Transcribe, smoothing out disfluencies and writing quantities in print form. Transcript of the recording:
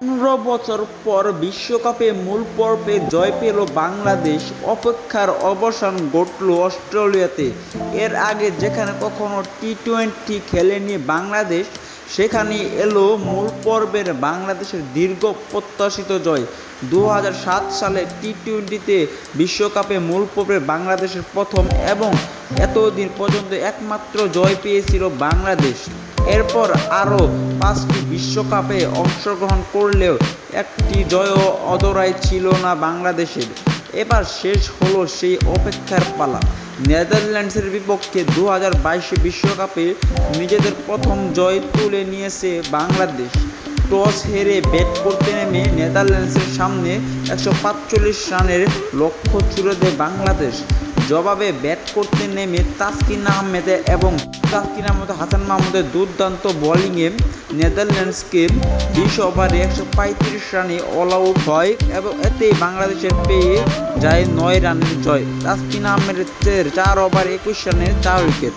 15 বছর পর বিশ্বকাপে মূল পর্বে জয় পেল বাংলাদেশ। অপেক্ষার অবসান ঘটল অস্ট্রেলিয়াতে। এর আগে যেখানে কখনো টি-20 খেলেনি বাংলাদেশ, সেখানে এলো মূল পর্বের বাংলাদেশের দীর্ঘ প্রত্যাশিত জয়। 2007 সালে টি-20তে বিশ্বকাপে মূল পর্বে বাংলাদেশের প্রথম এবং এতদিন পর্যন্ত একমাত্র জয় পেয়েছিল বাংলাদেশ। এরপর আরও 5টি বিশ্বকাপে অংশগ্রহণ করলেও একটি জয়ও অধরাই ছিল না বাংলাদেশের। এবার শেষ হলো সেই অপেক্ষার পালা। নেদারল্যান্ডসের বিপক্ষে 2022 বিশ্বকাপে নিজেদের প্রথম জয় তুলে নিয়েছে বাংলাদেশ। টস হেরে ব্যাট করতে নেমে নেদারল্যান্ডসের সামনে 145 রানের লক্ষ্য ছুড়ে দেয় বাংলাদেশ। জবাবে ব্যাট করতে নেমে তাসকিন আহমেদ হাসান মাহমুদের দুর্দান্ত বোলিংয়ে নেদারল্যান্ডসকে 20 ওভারে 135 রানে অল আউট হয় এবং এতেই বাংলাদেশের পেয়ে যায় 9 রানের জয়। তাসকিন আহমেদের 4 ওভারে 21 রানে 4 উইকেট।